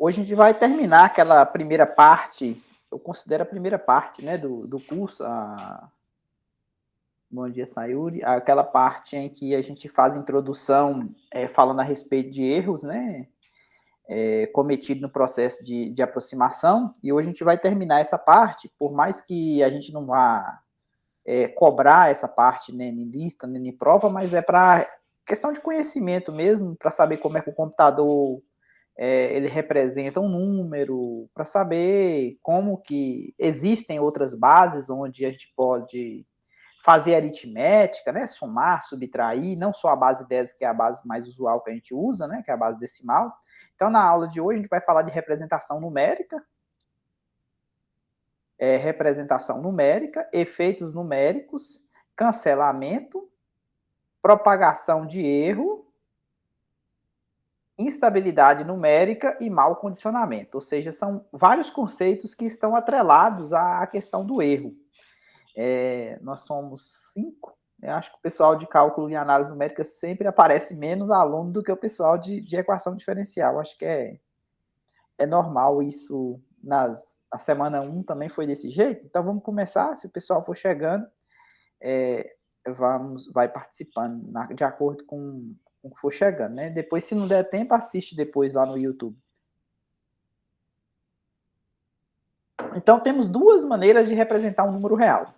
Hoje a gente vai terminar aquela primeira parte, eu considero a primeira parte, né, do curso, Bom dia, Sayuri, aquela parte em que a gente faz a introdução, falando a respeito de erros, né, cometidos no processo de aproximação, e hoje a gente vai terminar essa parte, por mais que a gente não vá cobrar essa parte, né, em lista, nem em prova, mas é para questão de conhecimento mesmo, para saber como é que o computador ele representa um número, para saber como que existem outras bases onde a gente pode fazer aritmética, né, somar, subtrair, não só a base 10, que é a base mais usual que a gente usa, né, que é a base decimal. Então, na aula de hoje, a gente vai falar de representação numérica, efeitos numéricos, cancelamento, propagação de erro, instabilidade numérica e mau condicionamento, ou seja, são vários conceitos que estão atrelados à questão do erro. Nós somos 5, eu acho que o pessoal de cálculo e análise numérica sempre aparece menos aluno do que o pessoal de equação diferencial, acho que é normal isso, na semana 1 também foi desse jeito, então vamos começar, se o pessoal for chegando, vai participando, de acordo com o que for chegando, né? Depois, se não der tempo, assiste depois lá no YouTube. Então, temos duas maneiras de representar um número real.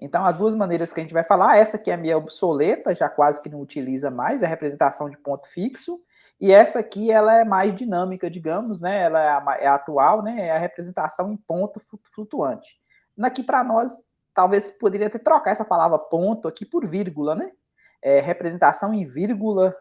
Então, as duas maneiras que a gente vai falar, essa aqui é a minha obsoleta, já quase que não utiliza mais, é a representação de ponto fixo, e essa aqui, ela é mais dinâmica, digamos, né? Ela é atual, né? É a representação em ponto flutuante. Aqui, para nós, talvez poderia ter trocado essa palavra ponto aqui por vírgula, né? Representação em vírgula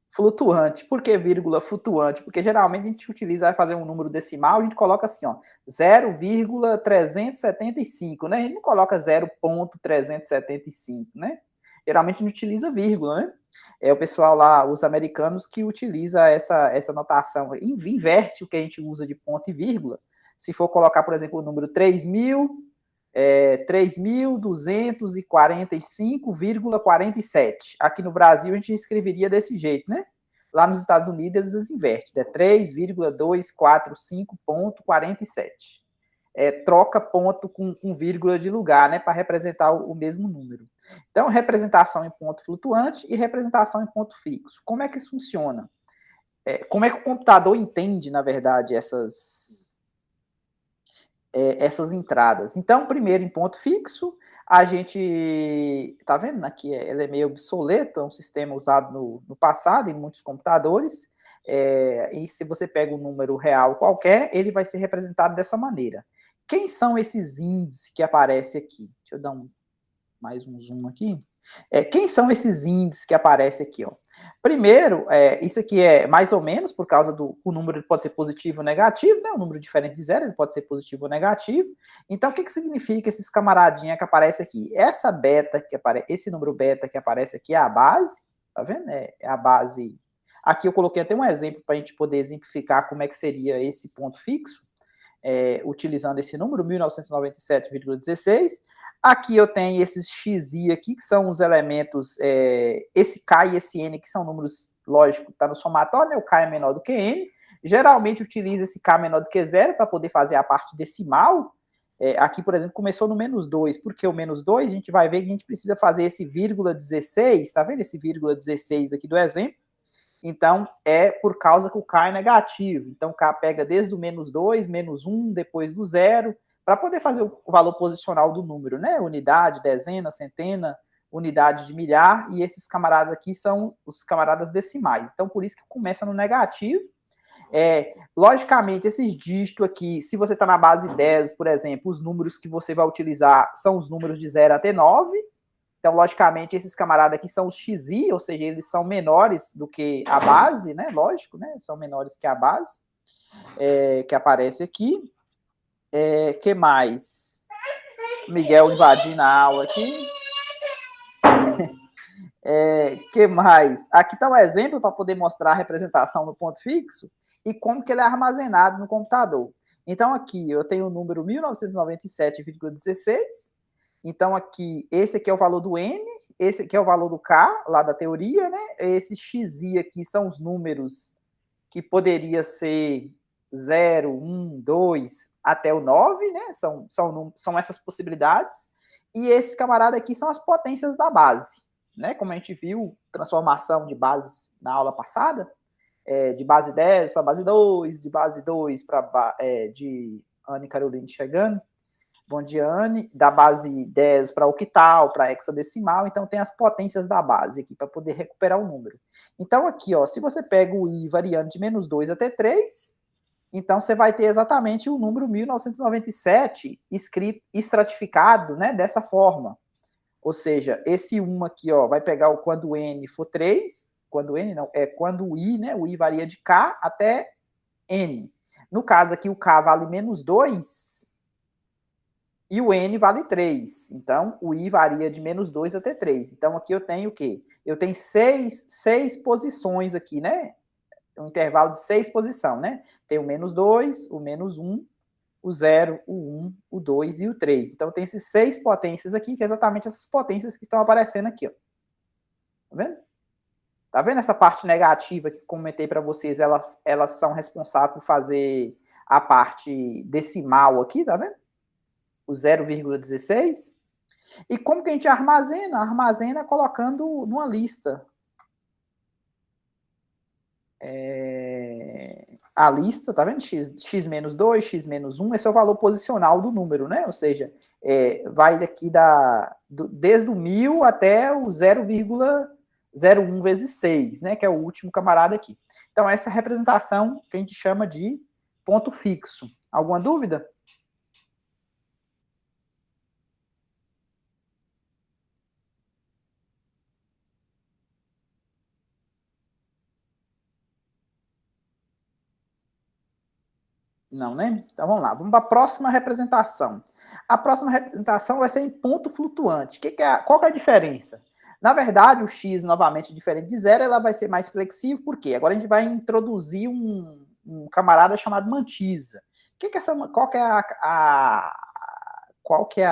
flutuante. Por que vírgula flutuante? Porque geralmente a gente utiliza, vai fazer um número decimal, a gente coloca assim, ó, 0,375, né? A gente não coloca 0,375, né? Geralmente a gente utiliza vírgula, né? É o pessoal lá, os americanos, que utiliza essa notação, inverte o que a gente usa de ponto e vírgula. Se for colocar, por exemplo, o número 3.245,47. Aqui no Brasil a gente escreveria desse jeito, né? Lá nos Estados Unidos eles invertem, é 3,245,47. Troca ponto com vírgula de lugar, né, para representar o mesmo número. Então, representação em ponto flutuante e representação em ponto fixo. Como é que isso funciona? Como é que o computador entende, na verdade, essas entradas? Então, primeiro, em ponto fixo, a gente tá vendo aqui, ela é meio obsoleta, é um sistema usado no passado em muitos computadores, e se você pega um número real qualquer, ele vai ser representado dessa maneira. Quem são esses índices que aparecem aqui? Deixa eu dar mais um zoom aqui. Quem são esses índices que aparecem aqui? Ó? Primeiro, isso aqui é mais ou menos, por causa do o número pode ser positivo ou negativo, né? Um número diferente de zero, ele pode ser positivo ou negativo. Então, o que significa esses camaradinha que aparecem aqui? Esse número beta que aparece aqui é a base, tá vendo? É a base. Aqui eu coloquei até um exemplo para a gente poder exemplificar como é que seria esse ponto fixo, utilizando esse número, 1997,16. Aqui eu tenho esses xi aqui, que são os elementos, esse k e esse n, que são números, lógico, está no somatório, né? O k é menor do que n. Geralmente utiliza esse k menor do que zero para poder fazer a parte decimal. Aqui, por exemplo, começou no menos 2. Por que o menos 2? A gente vai ver que a gente precisa fazer esse vírgula 16, tá vendo esse vírgula 16 aqui do exemplo? Então, é por causa que o k é negativo. Então, o k pega desde o menos 2, menos 1, depois do zero, para poder fazer o valor posicional do número, né? Unidade, dezena, centena, unidade de milhar, e esses camaradas aqui são os camaradas decimais. Então, por isso que começa no negativo. Logicamente, esses dígitos aqui, se você está na base 10, por exemplo, os números que você vai utilizar são os números de 0 até 9. Então, logicamente, esses camaradas aqui são os xi, ou seja, eles são menores do que a base, né? Lógico, né? São menores que a base, que aparece aqui. Que mais? Miguel invadindo a aula aqui. Que mais? Aqui está um exemplo para poder mostrar a representação do ponto fixo e como que ele é armazenado no computador. Então, aqui eu tenho o número 1997,16. Então, aqui, esse aqui é o valor do N, esse aqui é o valor do K, lá da teoria, né? Esse XI aqui são os números que poderia ser 0, 1, 2 até o 9, né? São essas possibilidades. E esse camarada aqui são as potências da base, né? Como a gente viu, transformação de bases na aula passada, de base 10 para base 2, de base 2 para de Anne Caroline chegando. Bom dia, Anne. Da base 10 para octal, para hexadecimal. Então, tem as potências da base aqui para poder recuperar o número. Então, aqui, ó, se você pega o I variando de menos 2 até 3, então você vai ter exatamente o número 1997 escrito, estratificado, né, dessa forma. Ou seja, esse 1 aqui, ó, vai pegar o quando N for 3, quando N não, quando o I, né, o I varia de K até N. No caso aqui, o K vale menos 2, e o N vale 3. Então, o I varia de menos 2 até 3. Então, aqui eu tenho o quê? Eu tenho seis posições aqui, né? Um intervalo de 6 posições, né? Tem o menos 2, o menos 1, o 0, o 1, o 2 e o 3. Então, tem esses 6 potências aqui, que é exatamente essas potências que estão aparecendo aqui, ó. Tá vendo? Tá vendo essa parte negativa que comentei para vocês? Elas são responsáveis por fazer a parte decimal aqui, tá vendo? O 0,16. E como que a gente armazena? Armazena colocando numa lista. A lista, tá vendo? X menos 2, X menos 1, esse é o valor posicional do número, né? Ou seja, vai daqui desde o 1000 até o 0,01 vezes 6, né? Que é o último camarada aqui. Então, essa é a representação que a gente chama de ponto fixo. Alguma dúvida? Não, né? Então vamos lá, vamos para a próxima representação. A próxima representação vai ser em ponto flutuante. Qual que é a diferença? Na verdade, o x, novamente, diferente de zero, ela vai ser mais flexível, por quê? Agora a gente vai introduzir um camarada chamado mantisa. Qual que é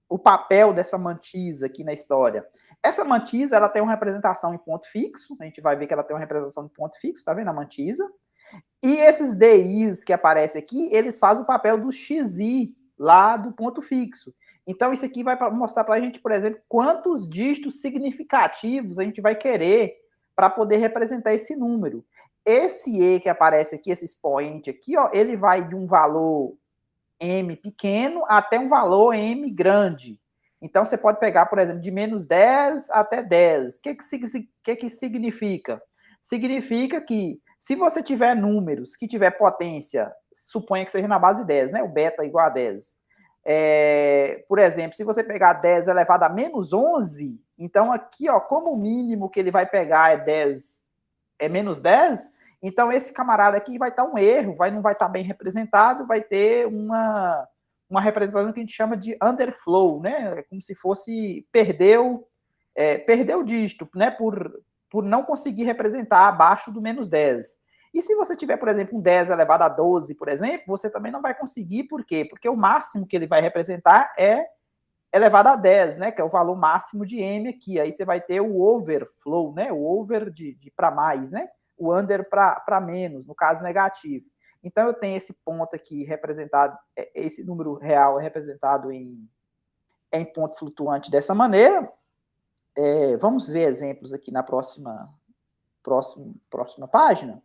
o papel dessa mantisa aqui na história? Essa mantisa, ela tem uma representação em ponto fixo, a gente vai ver que ela tem uma representação em ponto fixo, tá vendo a mantisa? E esses DIs que aparecem aqui, eles fazem o papel do XI lá do ponto fixo. Então, isso aqui vai mostrar para a gente, por exemplo, quantos dígitos significativos a gente vai querer para poder representar esse número. Esse E que aparece aqui, esse expoente aqui, ó, ele vai de um valor M pequeno até um valor M grande. Então, você pode pegar, por exemplo, de menos 10 até 10. O que significa? Significa que se você tiver números que tiver potência, suponha que seja na base 10, né? O beta igual a 10. Por exemplo, se você pegar 10 elevado a menos 11, então aqui, ó, como o mínimo que ele vai pegar é 10, é menos 10, então esse camarada aqui vai estar um erro, não vai estar bem representado, vai ter uma representação que a gente chama de underflow, né? É como se fosse perdeu o dígito, né? Por não conseguir representar abaixo do menos 10. E se você tiver, por exemplo, um 10 elevado a 12, por exemplo, você também não vai conseguir, por quê? Porque o máximo que ele vai representar é elevado a 10, né? Que é o valor máximo de M aqui. Aí você vai ter o overflow, né? O over de para mais, né? O under para menos, no caso negativo. Então eu tenho esse ponto aqui representado, esse número real é representado em ponto flutuante dessa maneira. Vamos ver exemplos aqui na próxima página.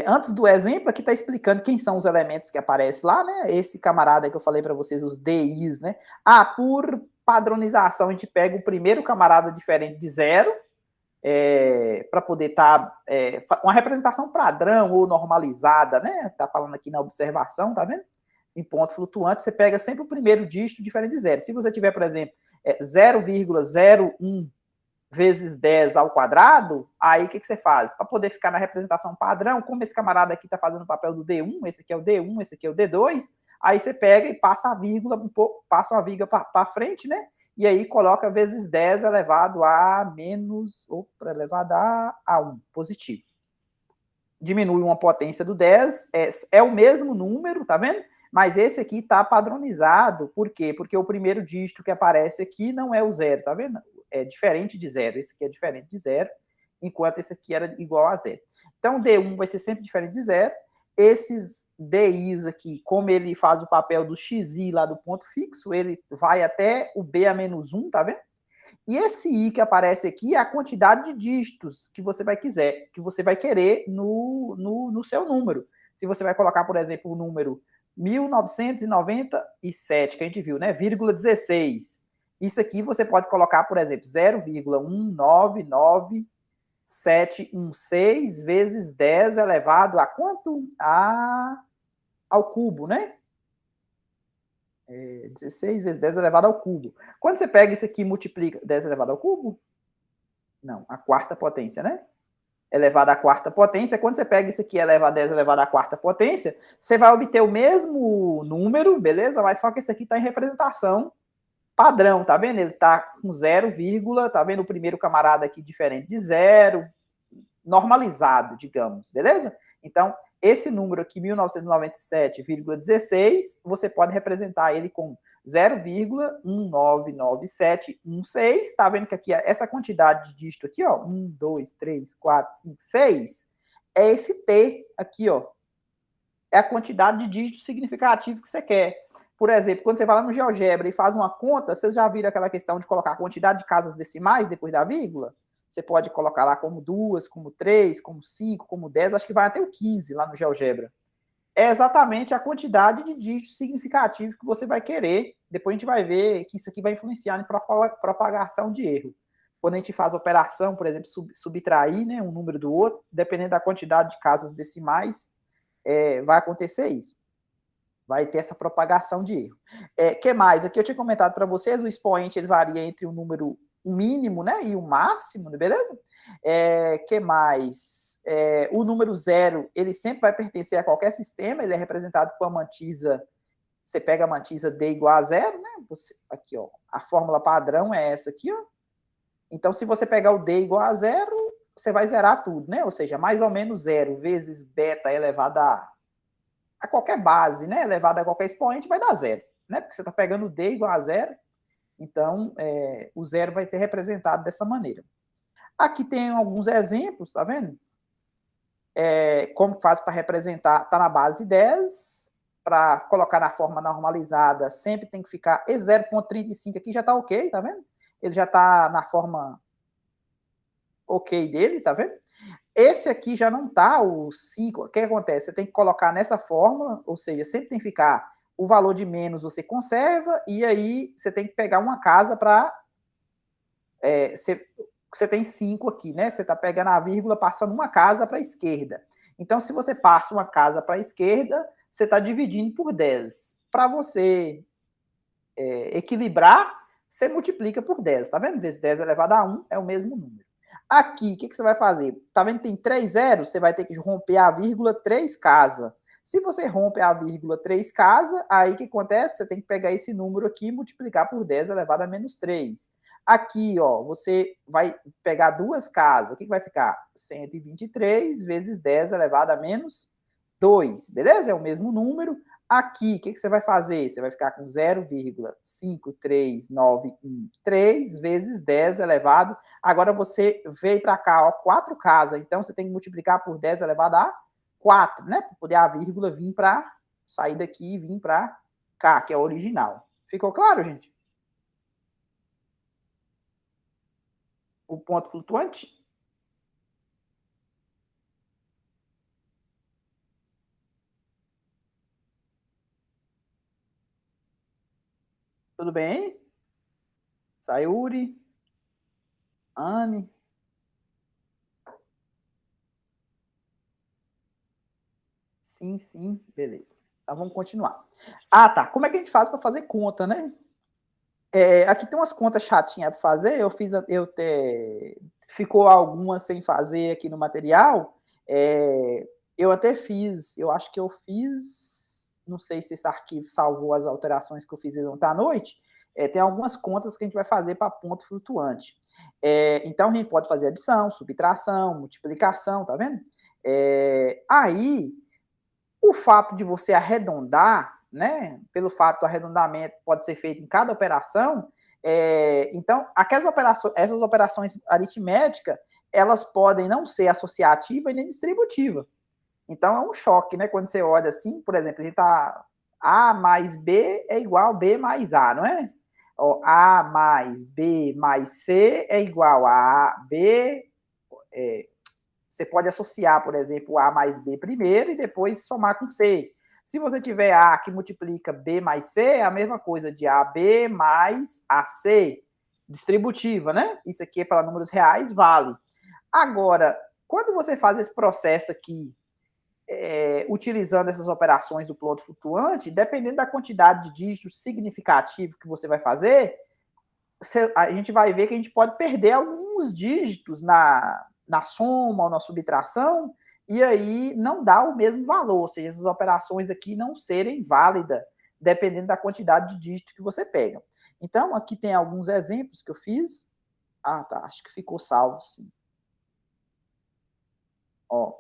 Antes do exemplo, aqui está explicando quem são os elementos que aparecem lá, né? Esse camarada que eu falei para vocês, os DIs, né? Por padronização, a gente pega o primeiro camarada diferente de zero, para poder estar uma representação padrão ou normalizada, né? Tá falando aqui na observação, tá vendo? Em ponto flutuante, você pega sempre o primeiro dígito diferente de zero. Se você tiver, por exemplo, 0,01 vezes 10 ao quadrado, aí o que você faz? Para poder ficar na representação padrão, como esse camarada aqui está fazendo o papel do D1, esse aqui é o D1, esse aqui é o D2, aí você pega e passa a vírgula um pouco, passa a vírgula para frente, né? E aí coloca vezes 10 elevado a menos, elevado a 1, positivo. Diminui uma potência do 10, é o mesmo número, tá vendo? Mas esse aqui está padronizado, por quê? Porque o primeiro dígito que aparece aqui não é o zero, tá vendo? É diferente de zero, esse aqui é diferente de zero, enquanto esse aqui era igual a zero. Então, D1 vai ser sempre diferente de zero. Esses DIs aqui, como ele faz o papel do XI lá do ponto fixo, ele vai até o B a menos 1, tá vendo? E esse I que aparece aqui é a quantidade de dígitos que você vai querer no seu número. Se você vai colocar, por exemplo, o número 1997, que a gente viu, né? Vírgula 16. Isso aqui você pode colocar, por exemplo, 0,199716 vezes 10 elevado a quanto? Ao cubo, né? 16 vezes 10 elevado ao cubo. Quando você pega isso aqui e multiplica 10 elevado ao cubo? Não, a quarta potência, né? Elevado à quarta potência. Quando você pega isso aqui elevado a 10 elevado à quarta potência, você vai obter o mesmo número, beleza? Mas só que esse aqui está em representação padrão, tá vendo? Ele está com 0, tá vendo o primeiro camarada aqui diferente de 0, normalizado, digamos, beleza? Então, esse número aqui, 1997,16, você pode representar ele com 0,199716. Tá vendo que aqui, essa quantidade de dígito aqui, ó, 1, 2, 3, 4, 5, 6, é esse T aqui, ó. É a quantidade de dígito significativo que você quer. Por exemplo, quando você vai lá no GeoGebra e faz uma conta, vocês já viram aquela questão de colocar a quantidade de casas decimais depois da vírgula? Você pode colocar lá como 2, como 3, como 5, como 10, acho que vai até o 15 lá no GeoGebra. É exatamente a quantidade de dígitos significativos que você vai querer. Depois a gente vai ver que isso aqui vai influenciar em propagação de erro. Quando a gente faz operação, por exemplo, subtrair, né, um número do outro, dependendo da quantidade de casas decimais, vai acontecer isso. Vai ter essa propagação de erro. Que mais? Aqui eu tinha comentado para vocês, o expoente ele varia entre o número mínimo, né, e o máximo, beleza? Que mais? O número 0, ele sempre vai pertencer a qualquer sistema, ele é representado com a mantisa, você pega a mantisa D igual a 0, né? Aqui, ó, a fórmula padrão é essa aqui, ó. Então, se você pegar o D igual a 0, você vai zerar tudo, né? Ou seja, mais ou menos 0 vezes beta elevado a qualquer base, né? Elevado a qualquer expoente, vai dar 0, né? Porque você está pegando o D igual a 0, então o 0 vai ter representado dessa maneira. Aqui tem alguns exemplos, tá vendo? Como faz para representar, está na base 10, para colocar na forma normalizada, sempre tem que ficar E0,35 aqui, já está ok, tá vendo? Ele já está na forma ok dele, tá vendo? Esse aqui já não tá o 5. O que acontece? Você tem que colocar nessa fórmula, ou seja, sempre tem que ficar o valor de menos você conserva, e aí você tem que pegar uma casa para... você tem 5 aqui, né? Você está pegando a vírgula, passando uma casa para a esquerda. Então, se você passa uma casa para a esquerda, você está dividindo por 10. Para você equilibrar, você multiplica por 10. Tá vendo? Vezes 10 elevado a 1 é o mesmo número. Aqui, o que você vai fazer? Tá vendo que tem 3 zeros? Você vai ter que romper a vírgula 3 casas. Se você rompe a vírgula 3 casas, aí o que acontece? Você tem que pegar esse número aqui e multiplicar por 10 elevado a menos 3. Aqui, ó, você vai pegar duas casas. O que vai ficar? 123 vezes 10 elevado a menos 2. Beleza? É o mesmo número. Aqui, o que você vai fazer? Você vai ficar com 0,53913 vezes 10 elevado. Agora você veio para cá, ó, 4 casas. Então, você tem que multiplicar por 10 elevado a 4, né? Para poder a vírgula vir para sair daqui e vir para cá, que é o original. Ficou claro, gente? O ponto flutuante? Tudo bem? Sayuri? Anne? Sim, sim, beleza. Então vamos continuar. Ah, tá. Como é que a gente faz para fazer conta, né? Aqui tem umas contas chatinhas para fazer. Ficou algumas sem fazer aqui no material. Eu até fiz, eu acho que eu fiz, não sei se esse arquivo salvou as alterações que eu fiz ontem à noite. Tem algumas contas que a gente vai fazer para ponto flutuante. Então a gente pode fazer adição, subtração, multiplicação, tá vendo? Aí o fato de você arredondar, né, pelo fato do arredondamento pode ser feito em cada operação, então, essas operações aritméticas, elas podem não ser associativa e nem distributiva. Então, é um choque, né? Quando você olha assim, por exemplo, a gente tá A mais B é igual a B mais A, não é? Ó, A mais B mais C é igual a B. Você pode associar, por exemplo, A mais B primeiro e depois somar com C. Se você tiver A que multiplica B mais C, é a mesma coisa de AB mais AC, distributiva, né? Isso aqui é para números reais, vale. Agora, quando você faz esse processo aqui, utilizando essas operações do plot flutuante, dependendo da quantidade de dígitos significativo que você vai fazer, a gente vai ver que a gente pode perder alguns dígitos na soma ou na subtração, e aí não dá o mesmo valor, ou seja, essas operações aqui não serem válidas, dependendo da quantidade de dígitos que você pega. Então, aqui tem alguns exemplos que eu fiz. Ah, tá, acho que ficou salvo, sim. Ó,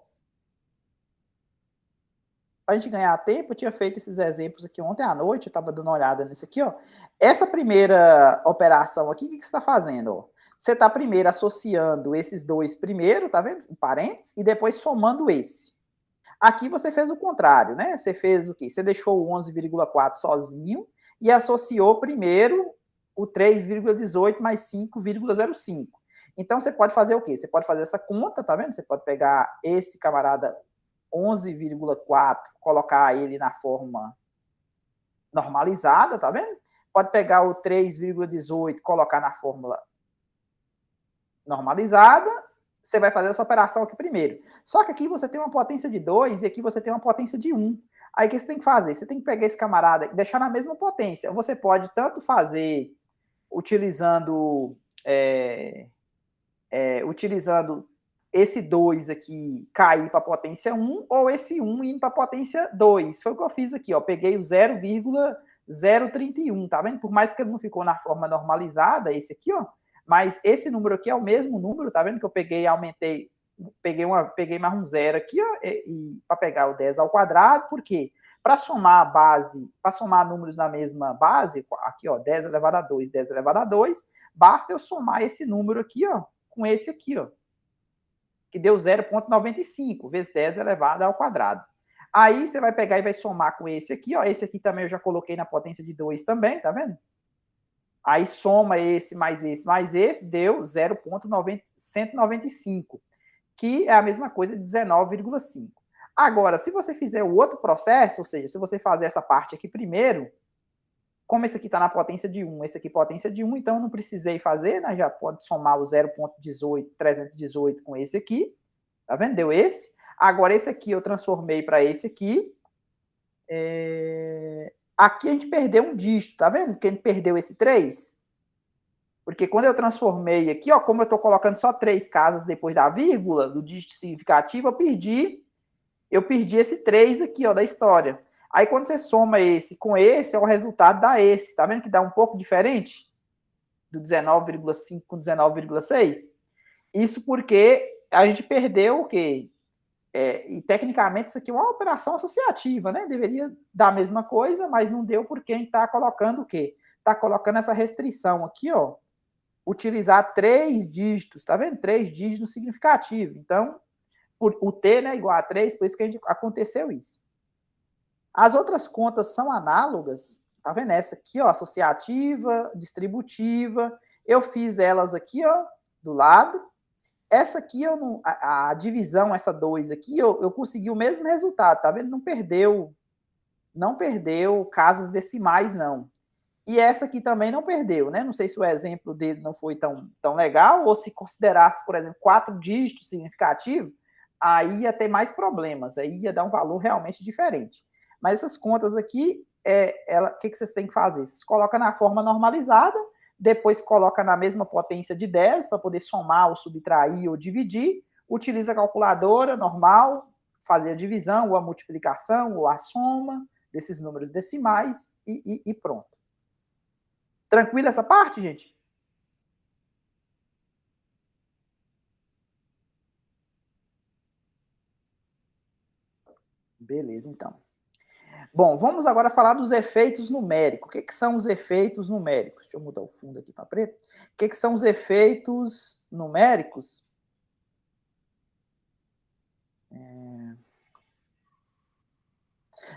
para a gente ganhar tempo, eu tinha feito esses exemplos aqui ontem à noite, eu estava dando uma olhada nisso aqui, ó. Essa primeira operação aqui, o que você está fazendo? Ó? Você está primeiro associando esses dois primeiro, tá vendo? Um parênteses, e depois somando esse. Aqui você fez o contrário, né? Você fez o quê? Você deixou o 11,4 sozinho e associou primeiro o 3,18 mais 5,05. Então, você pode fazer o quê? Você pode fazer essa conta, tá vendo? Você pode pegar esse camarada 11,4, colocar ele na forma normalizada, tá vendo? Pode pegar o 3,18, colocar na fórmula normalizada, você vai fazer essa operação aqui primeiro. Só que aqui você tem uma potência de 2 e aqui você tem uma potência de 1. Aí o que você tem que fazer? Você tem que pegar esse camarada e deixar na mesma potência. Você pode tanto fazer utilizando utilizando esse 2 aqui cair para a potência 1, ou esse 1 indo para a potência 2. Foi o que eu fiz aqui, ó. Peguei o 0,031, tá vendo? Por mais que ele não ficou na forma normalizada, esse aqui, ó, mas esse número aqui é o mesmo número, tá vendo? Que eu peguei e aumentei, peguei mais um zero aqui, ó, e para pegar o 10 ao quadrado, por quê? Para somar a base, para somar números na mesma base, aqui, ó, 10 elevado a 2, 10 elevado a 2, basta eu somar esse número aqui, ó, com esse aqui, ó, que deu 0,95 vezes 10 elevado ao quadrado. Aí você vai pegar e vai somar com esse aqui, ó. Esse aqui também eu já coloquei na potência de 2 também, tá vendo? Aí soma esse, mais esse, deu 0,195, que é a mesma coisa de 19,5. Agora, se você fizer o outro processo, ou seja, se você fazer essa parte aqui primeiro, como esse aqui está na potência de 1, esse aqui potência de 1, então eu não precisei fazer, né? Já pode somar o 0,18, 318 com esse aqui. Tá vendo? Deu esse. Agora, esse aqui eu transformei para esse aqui. Aqui a gente perdeu um dígito, tá vendo? Que a gente perdeu esse 3. Porque quando eu transformei aqui, ó, como eu estou colocando só 3 casas depois da vírgula, do dígito significativo, eu perdi esse 3 aqui, ó, da história. Aí, quando você soma esse com esse, o resultado dá esse. Tá vendo que dá um pouco diferente? Do 19,5 com 19,6? Isso porque a gente perdeu o quê? E, tecnicamente, isso aqui é uma operação associativa, né? Deveria dar a mesma coisa, mas não deu porque a gente está colocando o quê? Está colocando essa restrição aqui, ó. Utilizar 3 dígitos, tá vendo? 3 dígitos significativos. Então, o T, né, igual a 3, por isso que aconteceu isso. As outras contas são análogas, tá vendo? Essa aqui, ó, associativa, distributiva. Eu fiz elas aqui, ó, do lado. Essa aqui, a divisão, essa 2 aqui, eu consegui o mesmo resultado, tá vendo? Não perdeu casas decimais, não. E essa aqui também não perdeu, né? Não sei se o exemplo dele não foi tão legal, ou se considerasse, por exemplo, 4 dígitos significativos, aí ia ter mais problemas, aí ia dar um valor realmente diferente. Mas essas contas aqui, o que vocês têm que fazer? Vocês colocam na forma normalizada, depois coloca na mesma potência de 10 para poder somar ou subtrair ou dividir, utiliza a calculadora normal, fazer a divisão ou a multiplicação ou a soma desses números decimais e pronto. Tranquilo essa parte, gente? Beleza, então. Bom, vamos agora falar dos efeitos numéricos. O que são os efeitos numéricos? Deixa eu mudar o fundo aqui para preto. O que são os efeitos numéricos?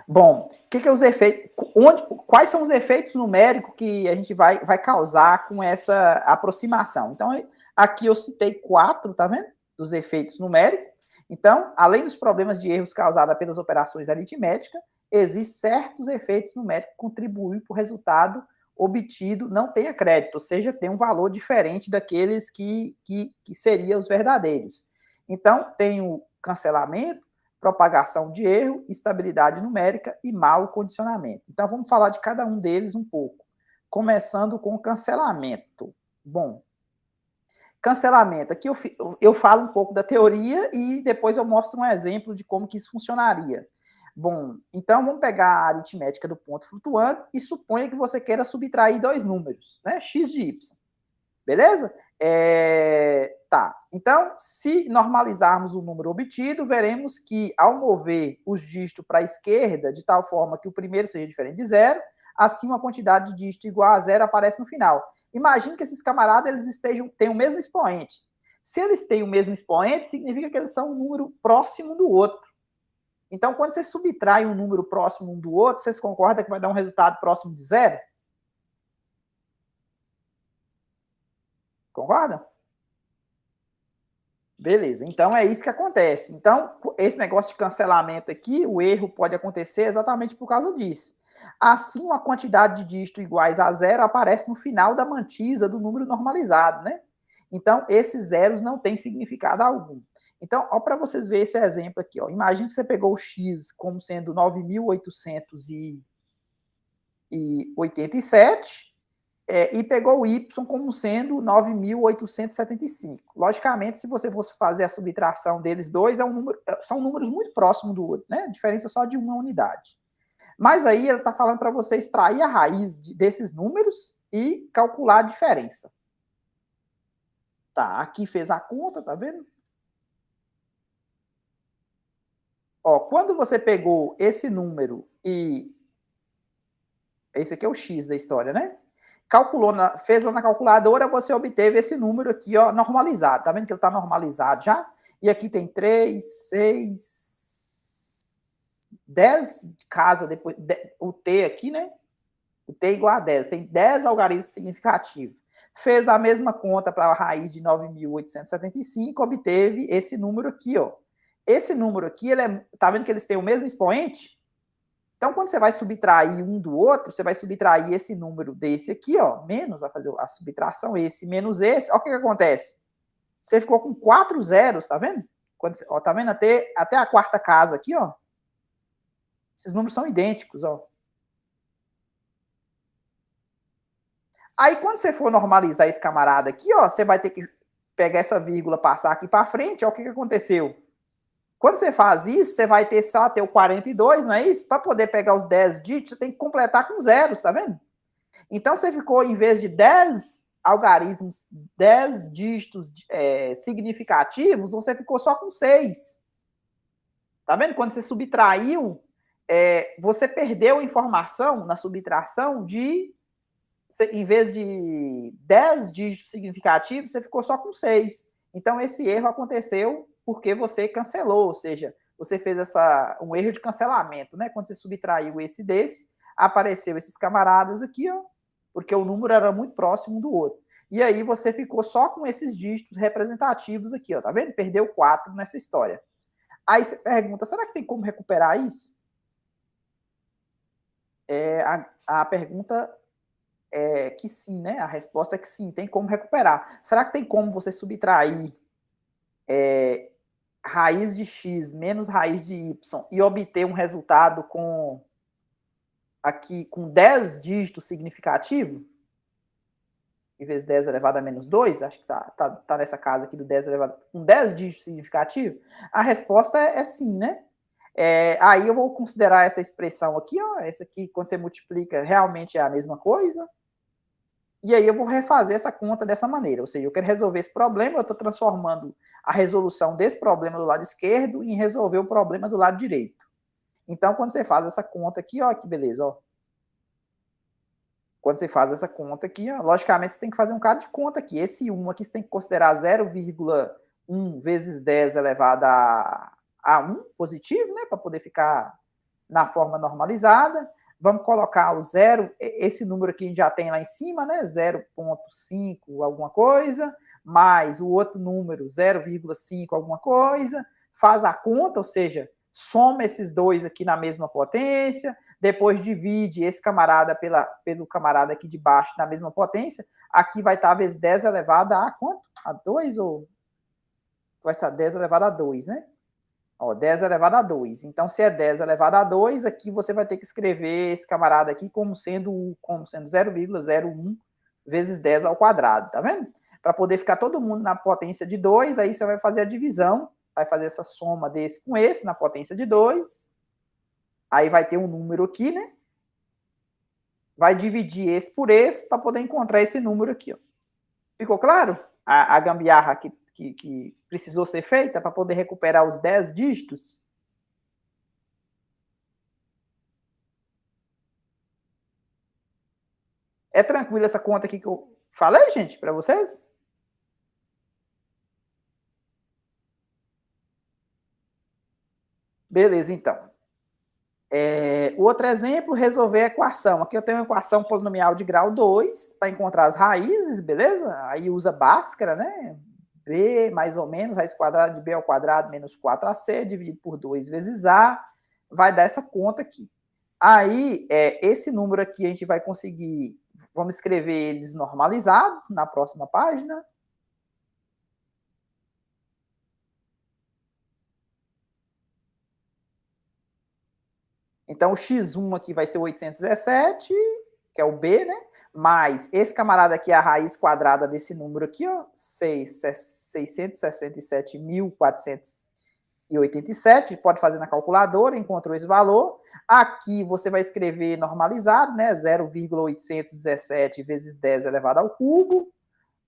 Bom, o que é os efeitos? Quais são os efeitos numéricos que a gente vai causar com essa aproximação? Então, aqui eu citei 4, tá vendo? Dos efeitos numéricos. Então, além dos problemas de erros causados pelas operações aritméticas, existem certos efeitos numéricos que contribuem para o resultado obtido não tenha crédito, ou seja, tem um valor diferente daqueles que seriam os verdadeiros. Então, tem o cancelamento, propagação de erro, estabilidade numérica e mau condicionamento. Então, vamos falar de cada um deles um pouco. Começando com o cancelamento. Bom, cancelamento. Aqui eu falo um pouco da teoria e depois eu mostro um exemplo de como que isso funcionaria. Bom, então vamos pegar a aritmética do ponto flutuante e suponha que você queira subtrair dois números, né? X de Y. Beleza? Tá. Então, se normalizarmos o número obtido, veremos que ao mover os dígitos para a esquerda, de tal forma que o primeiro seja diferente de zero, assim uma quantidade de dígito igual a zero aparece no final. Imagine que esses camaradas eles têm o mesmo expoente. Se eles têm o mesmo expoente, significa que eles são um número próximo do outro. Então, quando você subtrai um número próximo um do outro, vocês concordam que vai dar um resultado próximo de zero? Concorda? Beleza, então é isso que acontece. Então, esse negócio de cancelamento aqui, o erro pode acontecer exatamente por causa disso. Assim, uma quantidade de dígitos iguais a zero aparece no final da mantisa do número normalizado, né? Então, esses zeros não têm significado algum. Então, para vocês verem esse exemplo aqui, ó. Imagine que você pegou o x como sendo 9.887 e pegou o y como sendo 9.875. Logicamente, se você fosse fazer a subtração deles dois, são números muito próximos do outro, né? A diferença só de uma unidade. Mas aí ele está falando para você extrair a raiz desses números e calcular a diferença. Tá, aqui fez a conta, tá vendo? Ó, quando você pegou esse número e... Esse aqui é o x da história, né? Calculou, fez lá na calculadora, você obteve esse número aqui, ó, normalizado. Tá vendo que ele está normalizado já? E aqui tem 3, 6, 10 casa depois, o t aqui, né? O t igual a 10. Tem 10 algarismos significativos. Fez a mesma conta para a raiz de 9.875, obteve esse número aqui, ó. Esse número aqui, tá vendo que eles têm o mesmo expoente? Então, quando você vai subtrair um do outro, você vai subtrair esse número desse aqui, ó, menos, vai fazer a subtração, esse menos esse. Olha o que acontece. Você ficou com 4 zeros, tá vendo? Ó, tá vendo até a quarta casa aqui, ó. Esses números são idênticos, ó. Aí, quando você for normalizar esse camarada aqui, ó, você vai ter que pegar essa vírgula, passar aqui para frente, ó, o que aconteceu? Quando você faz isso, você vai ter só o 42, não é isso? Para poder pegar os 10 dígitos, você tem que completar com zeros, tá vendo? Então, você ficou, em vez de 10 algarismos, 10 dígitos significativos, você ficou só com 6. Tá vendo? Quando você subtraiu, você perdeu informação na subtração em vez de 10 dígitos significativos, você ficou só com 6. Então, esse erro aconteceu porque você cancelou, ou seja, você fez um erro de cancelamento, né? Quando você subtraiu esse desse, apareceu esses camaradas aqui, ó, porque o número era muito próximo um do outro. E aí você ficou só com esses dígitos representativos aqui, ó, tá vendo? Perdeu 4 nessa história. Aí você pergunta, será que tem como recuperar isso? A pergunta é que sim, né? A resposta é que sim, tem como recuperar. Será que tem como você subtrair raiz de x menos raiz de y e obter um resultado com 10 dígitos significativo? Em vez de 10 elevado a menos 2, acho que tá nessa casa aqui do 10 elevado com 10 dígitos significativos? A resposta é sim, né? Aí eu vou considerar essa expressão aqui, ó, essa aqui, quando você multiplica, realmente é a mesma coisa. E aí eu vou refazer essa conta dessa maneira. Ou seja, eu quero resolver esse problema, eu estou transformando a resolução desse problema do lado esquerdo em resolver o problema do lado direito. Então, quando você faz essa conta aqui, ó, que beleza, ó. Quando você faz essa conta aqui, ó, logicamente você tem que fazer um bocado de conta aqui. Esse 1 aqui você tem que considerar 0,1 vezes 10 elevado a 1 positivo, né, para poder ficar na forma normalizada. Vamos colocar o 0, esse número que a gente já tem lá em cima, né, 0,5 alguma coisa, mais o outro número, 0,5 alguma coisa, faz a conta, ou seja, soma esses dois aqui na mesma potência, depois divide esse camarada pelo camarada aqui de baixo na mesma potência, aqui vai estar vezes 10 elevado a quanto? A 2 ou... vai estar 10 elevado a 2, né? Ó, 10 elevado a 2. Então, se é 10 elevado a 2, aqui você vai ter que escrever esse camarada aqui como sendo 0,01 vezes 10 ao quadrado, tá vendo? Para poder ficar todo mundo na potência de 2, aí você vai fazer a divisão, vai fazer essa soma desse com esse na potência de 2. Aí vai ter um número aqui, né? Vai dividir esse por esse para poder encontrar esse número aqui, ó. Ficou claro? A gambiarra que precisou ser feita para poder recuperar os 10 dígitos? É tranquilo essa conta aqui que eu falei, gente, para vocês? Beleza, então. O outro exemplo, resolver a equação. Aqui eu tenho uma equação polinomial de grau 2 para encontrar as raízes, beleza? Aí usa Bhaskara, né? B mais ou menos, raiz quadrada de B ao quadrado menos 4AC, dividido por 2 vezes A, vai dar essa conta aqui. Aí, esse número aqui a gente vai conseguir, vamos escrever eles normalizado na próxima página. Então, o x1 aqui vai ser 817, que é o B, né? Mais esse camarada aqui é a raiz quadrada desse número aqui, ó, 667.487. Pode fazer na calculadora, encontrou esse valor. Aqui você vai escrever normalizado, né? 0,817 vezes 10 elevado ao cubo,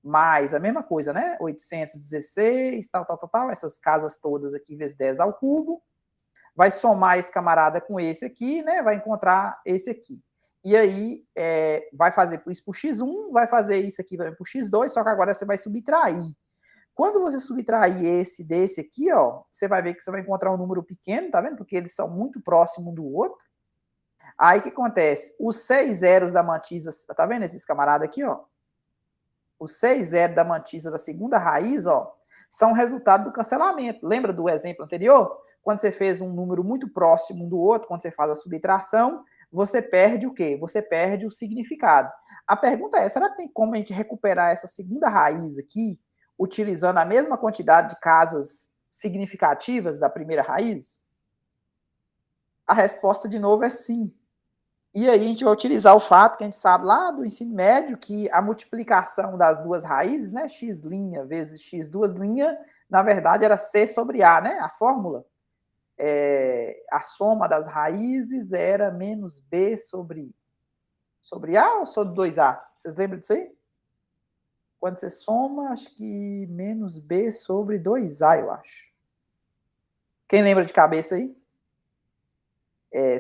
mais a mesma coisa, né? 816, tal, essas casas todas aqui vezes 10 ao cubo. Vai somar esse camarada com esse aqui, né? Vai encontrar esse aqui. E aí, vai fazer isso por x1, vai fazer isso aqui por x2, só que agora você vai subtrair. Quando você subtrair esse desse aqui, ó, você vai ver que você vai encontrar um número pequeno, tá vendo? Porque eles são muito próximos um do outro. Aí, o que acontece? Os 6 zeros da mantisa, tá vendo esses camaradas aqui, ó? Os 6 zeros da mantisa da segunda raiz, ó, são resultado do cancelamento. Lembra do exemplo anterior? Quando você fez um número muito próximo um do outro, quando você faz a subtração, você perde o quê? Você perde o significado. A pergunta é, será que tem como a gente recuperar essa segunda raiz aqui, utilizando a mesma quantidade de casas significativas da primeira raiz? A resposta, de novo, é sim. E aí a gente vai utilizar o fato que a gente sabe lá do ensino médio, que a multiplicação das duas raízes, né, x' vezes x duas linhas, na verdade era C sobre A, né, a fórmula. A soma das raízes era menos B sobre A ou sobre 2A? Vocês lembram disso aí? Quando você soma, acho que menos B sobre 2A, eu acho. Quem lembra de cabeça aí?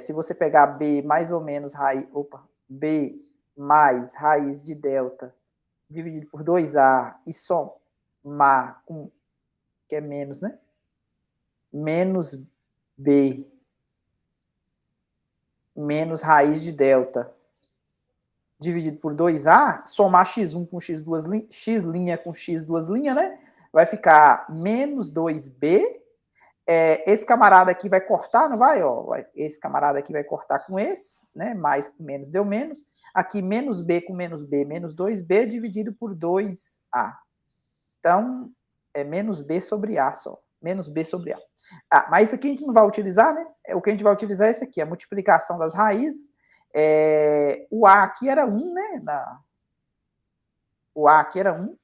Se você pegar B mais ou menos raiz... B mais raiz de delta dividido por 2A e somar com... que é menos, né? Menos B menos raiz de delta dividido por 2A, somar x1 com x2, x' com x2', né? Vai ficar menos 2B. Esse camarada aqui vai cortar, não vai? Ó, esse camarada aqui vai cortar com esse, né? Mais com menos deu menos. Aqui, menos B com menos B, menos 2B dividido por 2A. Então, é menos B sobre A só. Menos B sobre A. Mas isso aqui a gente não vai utilizar, né? O que a gente vai utilizar é esse aqui, a multiplicação das raízes. O A aqui era 1, né? O A aqui era 1.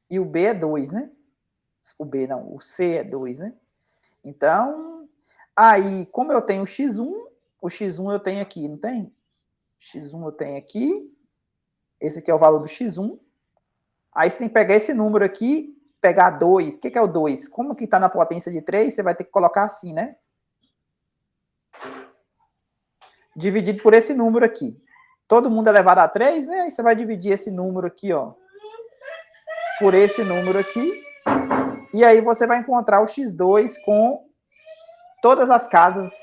E o B é 2, né? O B não, o C é 2, né? Então, aí, como eu tenho o x1 eu tenho aqui, não tem? X1 eu tenho aqui. Esse aqui é o valor do x1. Aí você tem que pegar esse número aqui, pegar 2. O que é o 2? Como que está na potência de 3, você vai ter que colocar assim, né? Dividido por esse número aqui. Todo mundo é elevado a 3, né? Aí você vai dividir esse número aqui, ó, por esse número aqui. E aí você vai encontrar o x2 com todas as casas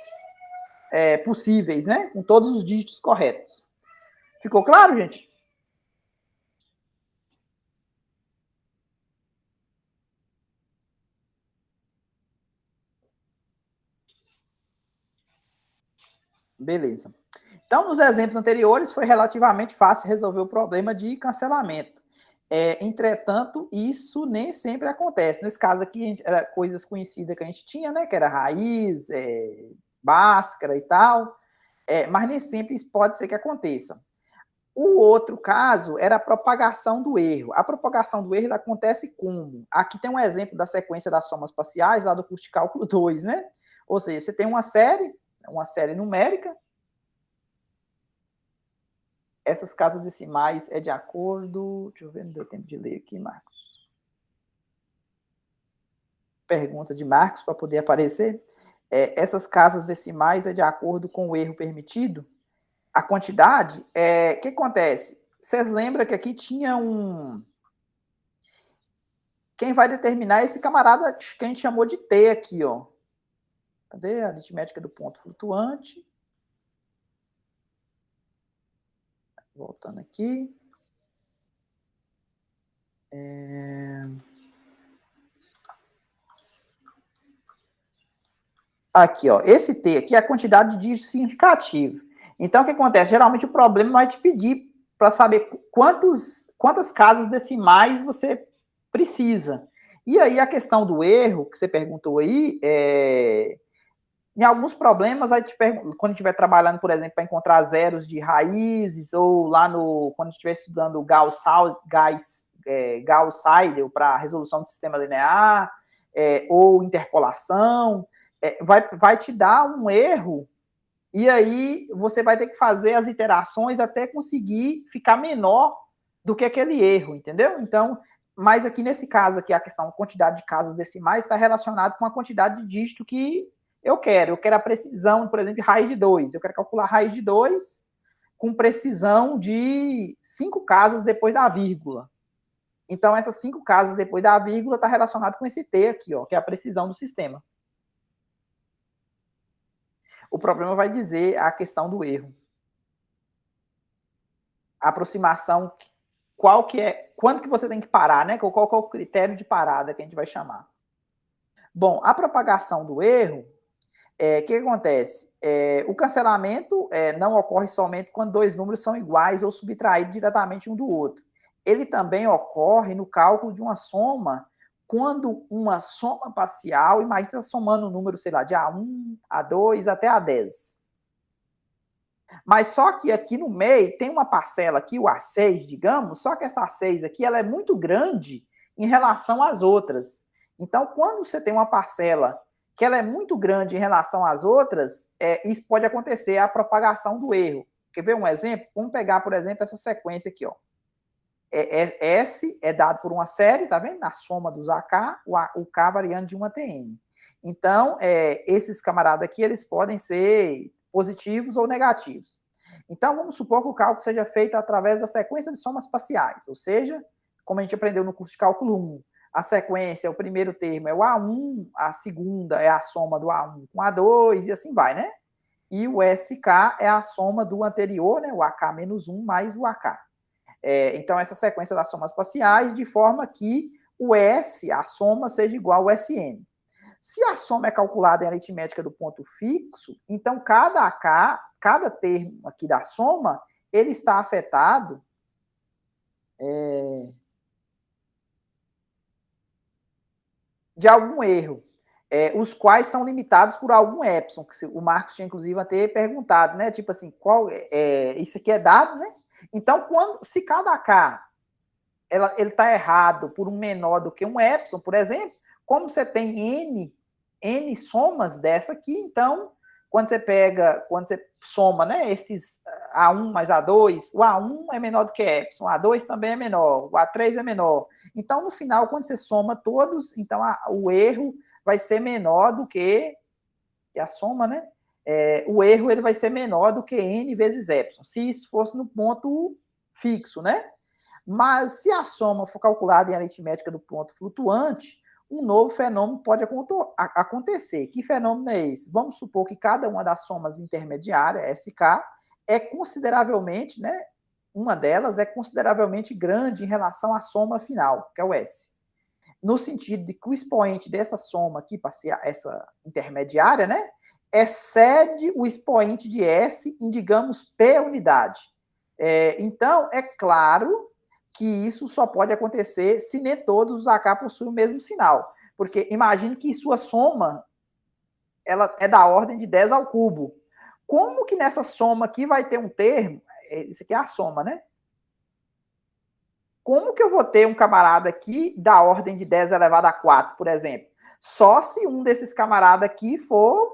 possíveis, né? Com todos os dígitos corretos. Ficou claro, gente? Beleza. Então, nos exemplos anteriores, foi relativamente fácil resolver o problema de cancelamento. Entretanto, isso nem sempre acontece. Nesse caso aqui, era coisas conhecidas que a gente tinha, né? Que era raiz, Bhaskara e tal. Mas nem sempre isso pode ser que aconteça. O outro caso era a propagação do erro. A propagação do erro acontece como? Aqui tem um exemplo da sequência das somas parciais, lá do curso de cálculo 2, né? Ou seja, você tem uma série numérica. Essas casas decimais é de acordo... Deixa eu ver, não deu tempo de ler aqui, Marcos. Pergunta de Marcos para poder aparecer. Essas casas decimais é de acordo com o erro permitido? A quantidade, o que acontece? Vocês lembram que aqui tinha um... Quem vai determinar é esse camarada que a gente chamou de T aqui, ó. Cadê a aritmética do ponto flutuante? Voltando aqui. Aqui, ó. Esse T aqui é a quantidade de dígitos significativos. Então, o que acontece? Geralmente o problema vai te pedir para saber quantas casas decimais você precisa. E aí, a questão do erro, que você perguntou aí, em alguns problemas, quando estiver trabalhando, por exemplo, para encontrar zeros de raízes, ou lá quando estiver estudando Gauss-Seidel para resolução do sistema linear, ou interpolação, vai te dar um erro, e aí você vai ter que fazer as iterações até conseguir ficar menor do que aquele erro, entendeu? Então, mas aqui nesse caso aqui, a questão da quantidade de casas decimais está relacionado com a quantidade de dígito que eu quero a precisão, por exemplo, de raiz de 2. Eu quero calcular a raiz de 2 com precisão de 5 casas depois da vírgula. Então, essas 5 casas depois da vírgula está relacionado com esse T aqui, ó, que é a precisão do sistema. O problema vai dizer a questão do erro. A aproximação, quando que você tem que parar, né? Qual é o critério de parada que a gente vai chamar? Bom, a propagação do erro, o que acontece? O cancelamento não ocorre somente quando dois números são iguais ou subtraídos diretamente um do outro. Ele também ocorre no cálculo de uma soma, quando uma soma parcial, imagina somando um número, sei lá, de A1, A2 até A10. Mas só que aqui no meio tem uma parcela aqui, o A6, digamos, só que essa A6 aqui ela é muito grande em relação às outras. Então, quando você tem uma parcela que ela é muito grande em relação às outras, isso pode acontecer, a propagação do erro. Quer ver um exemplo? Vamos pegar, por exemplo, essa sequência aqui, ó. S é dado por uma série, tá vendo? Na soma dos AK, o K variando de 1 até N. Então, esses camaradas aqui, eles podem ser positivos ou negativos. Então, vamos supor que o cálculo seja feito através da sequência de somas parciais, ou seja, como a gente aprendeu no curso de cálculo 1, a sequência, o primeiro termo é o A1, a segunda é a soma do A1 com A2, e assim vai, né? E o SK é a soma do anterior, né? O AK menos 1 mais o AK. Então, essa sequência das somas parciais, de forma que o S, a soma, seja igual ao SN. Se a soma é calculada em aritmética do ponto fixo, então cada termo aqui da soma, ele está afetado de algum erro, os quais são limitados por algum epsilon, que o Marcos tinha, inclusive, até perguntado, né? Tipo assim, isso aqui é dado, né? Então, se cada K ele está errado por um menor do que um epsilon, por exemplo, como você tem N somas dessa aqui, então, quando você soma, né, esses A1 mais A2, o A1 é menor do que epsilon, o A2 também é menor, o A3 é menor. Então, no final, quando você soma todos, então o erro vai ser menor do que a soma, né? O erro ele vai ser menor do que N vezes epsilon, se isso fosse no ponto fixo, né? Mas se a soma for calculada em aritmética do ponto flutuante, um novo fenômeno pode acontecer. Que fenômeno é esse? Vamos supor que cada uma das somas intermediárias, SK, é consideravelmente, né, uma delas é consideravelmente grande em relação à soma final, que é o S. No sentido de que o expoente dessa soma aqui, essa intermediária, né, excede o expoente de S em, digamos, P unidade. Então, é claro que isso só pode acontecer se nem todos os AK possuem o mesmo sinal. Porque imagine que sua soma ela é da ordem de 10 ao cubo. Como que nessa soma aqui vai ter um termo? Isso aqui é a soma, né? Como que eu vou ter um camarada aqui da ordem de 10 elevado a 4, por exemplo? Só se um desses camaradas aqui for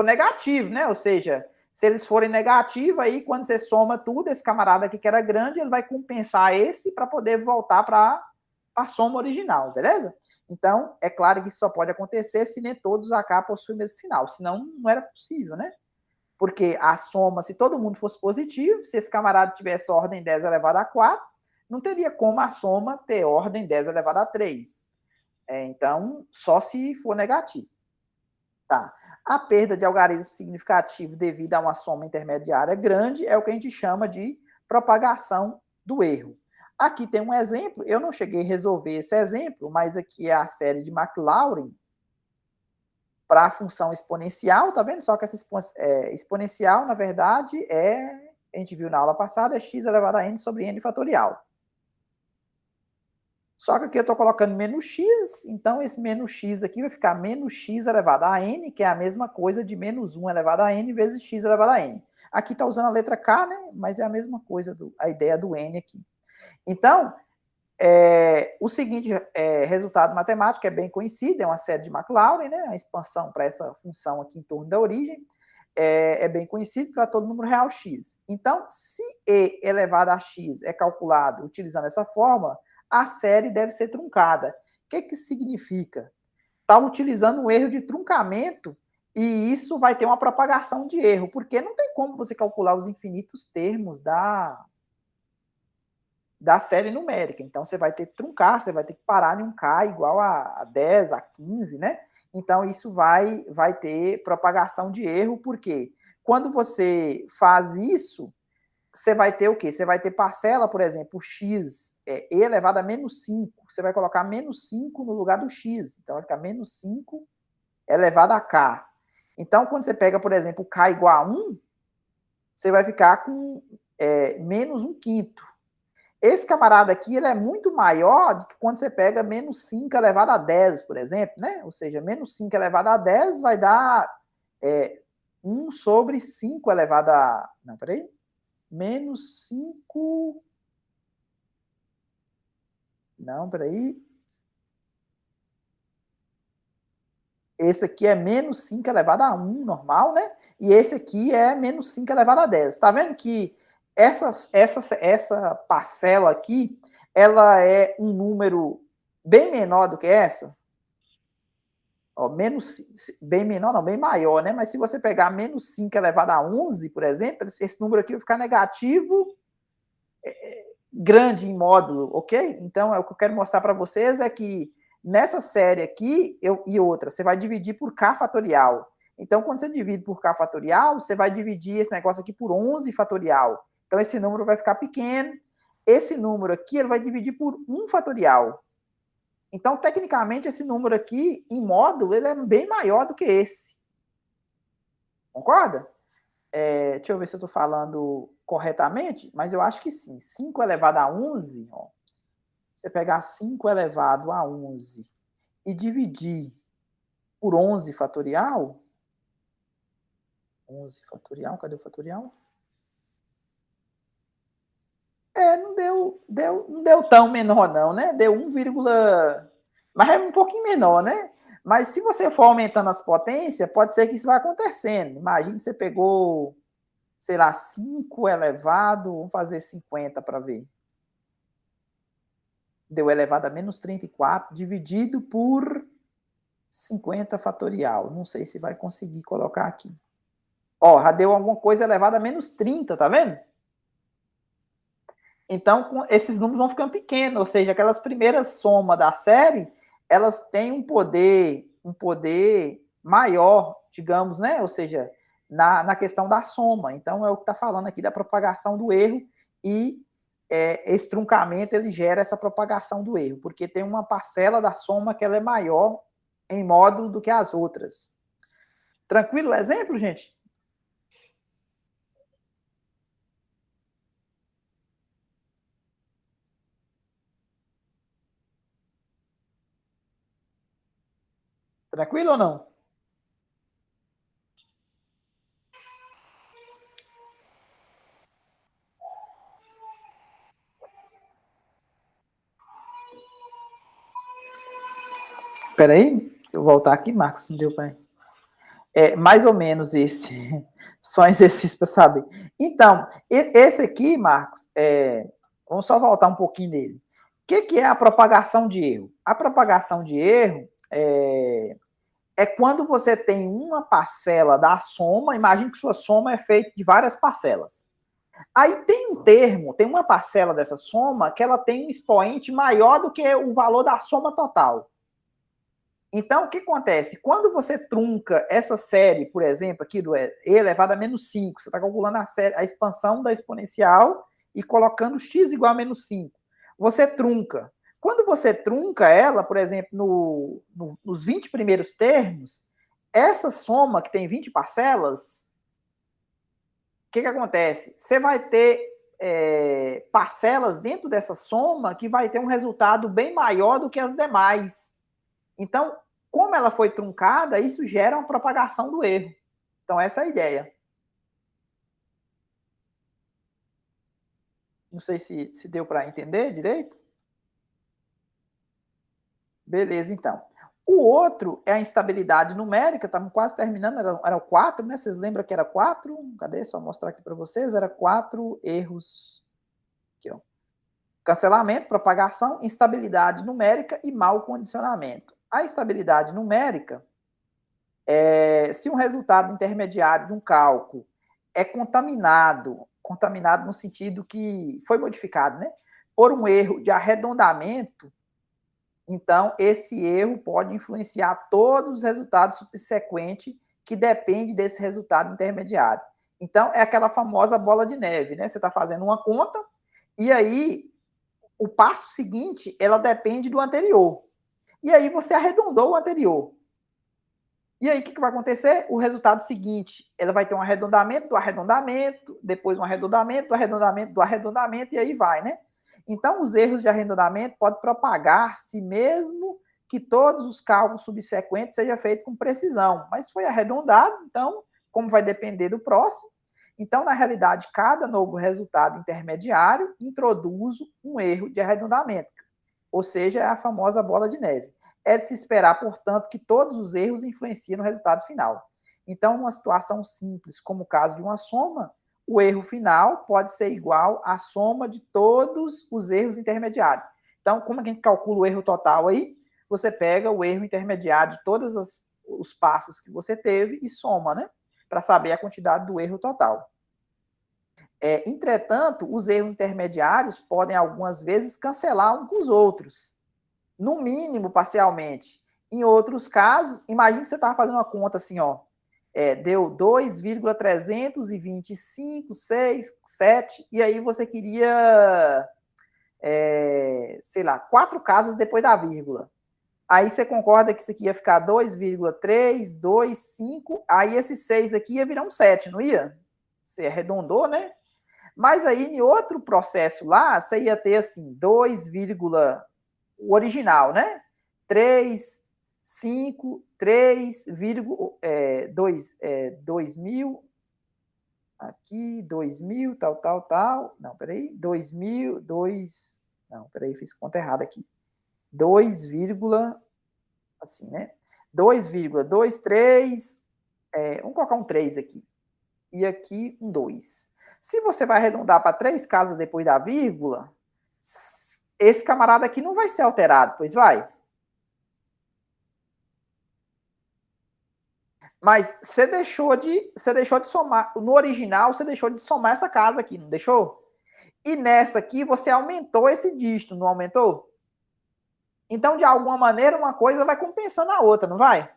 negativo, né? Ou seja, se eles forem negativos, aí quando você soma tudo, esse camarada aqui que era grande, ele vai compensar esse para poder voltar para a soma original, beleza? Então, é claro que isso só pode acontecer se nem todos os AK possuem esse sinal, senão não era possível, né? Porque a soma, se todo mundo fosse positivo, se esse camarada tivesse ordem 10 elevado a 4, não teria como a soma ter ordem 10 elevado a 3. Então, só se for negativo. Tá. A perda de algarismo significativo devido a uma soma intermediária grande é o que a gente chama de propagação do erro. Aqui tem um exemplo, eu não cheguei a resolver esse exemplo, mas aqui é a série de Maclaurin para a função exponencial, tá vendo? Só que essa exponencial, na verdade, a gente viu na aula passada, é x elevado a n sobre n fatorial. Só que aqui eu estou colocando menos x, então esse menos x aqui vai ficar menos x elevado a n, que é a mesma coisa de menos 1 elevado a n vezes x elevado a n. Aqui está usando a letra k, né? Mas é a mesma coisa, a ideia do n aqui. Então, o seguinte resultado matemático é bem conhecido, é uma série de Maclaurin, né? A expansão para essa função aqui em torno da origem é bem conhecido para todo número real x. Então, se e elevado a x é calculado utilizando essa forma, a série deve ser truncada. O que que significa? Está utilizando um erro de truncamento e isso vai ter uma propagação de erro, porque não tem como você calcular os infinitos termos da série numérica. Então, você vai ter que truncar, você vai ter que parar em um K igual a 10, a 15, né? Então, isso vai ter propagação de erro, porque quando você faz isso, você vai ter o quê? Você vai ter parcela, por exemplo, x e elevado a menos 5. Você vai colocar menos 5 no lugar do x. Então, vai ficar menos 5 elevado a k. Então, quando você pega, por exemplo, k igual a 1, você vai ficar com menos 1/5. Esse camarada aqui, ele é muito maior do que quando você pega menos 5 elevado a 10, por exemplo, né? Ou seja, menos 5 elevado a 10 vai dar 1 sobre 5 elevado a... Não, peraí. Menos 5... Não, peraí. Esse aqui é menos 5 elevado a 1, normal, né? E esse aqui é menos 5 elevado a 10. Tá vendo que essa parcela aqui, ela é um número bem menor do que essa? Ó, bem menor, não, bem maior, né? Mas se você pegar menos 5 elevado a 11, por exemplo, esse número aqui vai ficar negativo grande em módulo, ok? Então, o que eu quero mostrar para vocês é que nessa série aqui e outra, você vai dividir por k fatorial. Então, quando você divide por k fatorial, você vai dividir esse negócio aqui por 11 fatorial. Então, esse número vai ficar pequeno. Esse número aqui, ele vai dividir por 1 fatorial. Então, tecnicamente, esse número aqui, em módulo, ele é bem maior do que esse. Concorda? Deixa eu ver se eu estou falando corretamente, mas eu acho que sim. 5 elevado a 11, ó, você pegar 5 elevado a 11 e dividir por 11 fatorial, 11 fatorial, cadê o fatorial? Não deu tão menor não, né? Deu 1, mas é um pouquinho menor, né? Mas se você for aumentando as potências, pode ser que isso vai acontecendo. Imagine que você pegou, sei lá, 5 elevado, vamos fazer 50 para ver. Deu elevado a menos 34, dividido por 50 fatorial. Não sei se vai conseguir colocar aqui. Ó, já deu alguma coisa elevada a menos 30, tá vendo? Então, esses números vão ficando pequenos, ou seja, aquelas primeiras somas da série, elas têm um poder maior, digamos, né? Ou seja, na questão da soma. Então, é o que está falando aqui da propagação do erro e esse truncamento ele gera essa propagação do erro, porque tem uma parcela da soma que ela é maior em módulo do que as outras. Tranquilo o exemplo, gente? Tranquilo ou não? Espera aí, eu vou voltar aqui, Marcos, não deu para. É mais ou menos esse, só exercício para saber. Então, esse aqui, Marcos, vamos só voltar um pouquinho nele. O que é a propagação de erro? A propagação de erro é quando você tem uma parcela da soma, imagine que sua soma é feita de várias parcelas. Aí tem um termo, tem uma parcela dessa soma que ela tem um expoente maior do que o valor da soma total. Então, o que acontece? Quando você trunca essa série, por exemplo, aqui do e elevado a menos 5, você está calculando a expansão da exponencial e colocando x igual a menos 5. Você trunca. Quando você trunca ela, por exemplo, nos 20 primeiros termos, essa soma, que tem 20 parcelas, o que acontece? Você vai ter parcelas dentro dessa soma que vai ter um resultado bem maior do que as demais. Então, como ela foi truncada, isso gera uma propagação do erro. Então, essa é a ideia. Não sei se deu para entender direito. Beleza, então. O outro é a instabilidade numérica, estamos quase terminando, era 4, né? Vocês lembram que era 4? Cadê? Só mostrar aqui para vocês. Era 4 erros. Aqui, ó. Cancelamento, propagação, instabilidade numérica e mau condicionamento. A instabilidade numérica se um resultado intermediário de um cálculo é contaminado no sentido que foi modificado, né, por um erro de arredondamento, então esse erro pode influenciar todos os resultados subsequentes que dependem desse resultado intermediário. Então, é aquela famosa bola de neve, né? Você está fazendo uma conta e aí o passo seguinte, ela depende do anterior. E aí você arredondou o anterior. E aí, o que vai acontecer? O resultado seguinte, ela vai ter um arredondamento do arredondamento, depois um arredondamento do arredondamento do arredondamento, e aí vai, né? Então, os erros de arredondamento podem propagar-se mesmo que todos os cálculos subsequentes sejam feitos com precisão. Mas foi arredondado, então, como vai depender do próximo, então, na realidade, cada novo resultado intermediário introduz um erro de arredondamento, ou seja, é a famosa bola de neve. É de se esperar, portanto, que todos os erros influenciem no resultado final. Então, numa situação simples, como o caso de uma soma, o erro final pode ser igual à soma de todos os erros intermediários. Então, como a gente calcula o erro total aí? Você pega o erro intermediário de todos os passos que você teve e soma, né? Para saber a quantidade do erro total. Entretanto, os erros intermediários podem, algumas vezes, cancelar uns com os outros. No mínimo, parcialmente. Em outros casos, imagine que você estava fazendo uma conta assim, ó, deu 2,325,6,7, e aí você queria, sei lá, 4 casas depois da vírgula. Aí você concorda que isso aqui ia ficar 2,325, aí esse 6 aqui ia virar um 7, não ia? Você arredondou, né? Mas aí, em outro processo lá, você ia ter assim, 2, o original, né? 3, 5, 3, 2.000, aqui, 2.000, tal. Não, peraí, 2.000, 2, não, peraí, fiz conta errada aqui. 2, assim, né? 2,23, vamos colocar um 3 aqui. E aqui um 2. Se você vai arredondar para 3 casas depois da vírgula, esse camarada aqui não vai ser alterado, pois vai? Mas você deixou de somar, no original você deixou de somar essa casa aqui, não deixou? E nessa aqui você aumentou esse dígito, não aumentou? Então, de alguma maneira, uma coisa vai compensando a outra, não vai?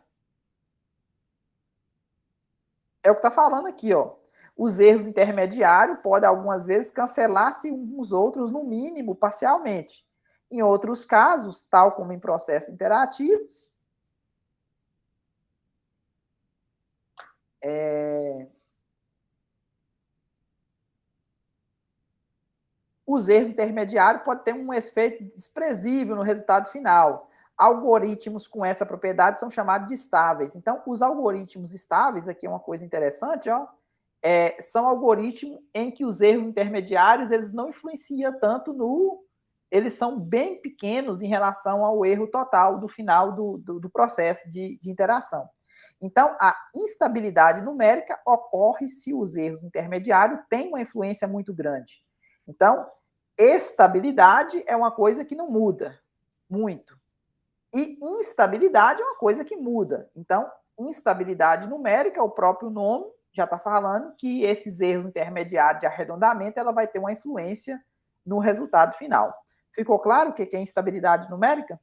É o que está falando aqui, ó. Os erros intermediários podem, algumas vezes, cancelar-se uns outros, no mínimo, parcialmente. Em outros casos, tal como em processos interativos, os erros intermediários podem ter um efeito desprezível no resultado final. Algoritmos com essa propriedade são chamados de estáveis. Então, os algoritmos estáveis, aqui é uma coisa interessante, ó, são algoritmos em que os erros intermediários eles não influenciam tanto no. Eles são bem pequenos em relação ao erro total do final do processo de interação. Então, a instabilidade numérica ocorre se os erros intermediários têm uma influência muito grande. Então, estabilidade é uma coisa que não muda muito. E instabilidade é uma coisa que muda. Então, instabilidade numérica, o próprio nome já está falando que esses erros intermediários de arredondamento ela vai ter uma influência no resultado final. Ficou claro o que é instabilidade numérica?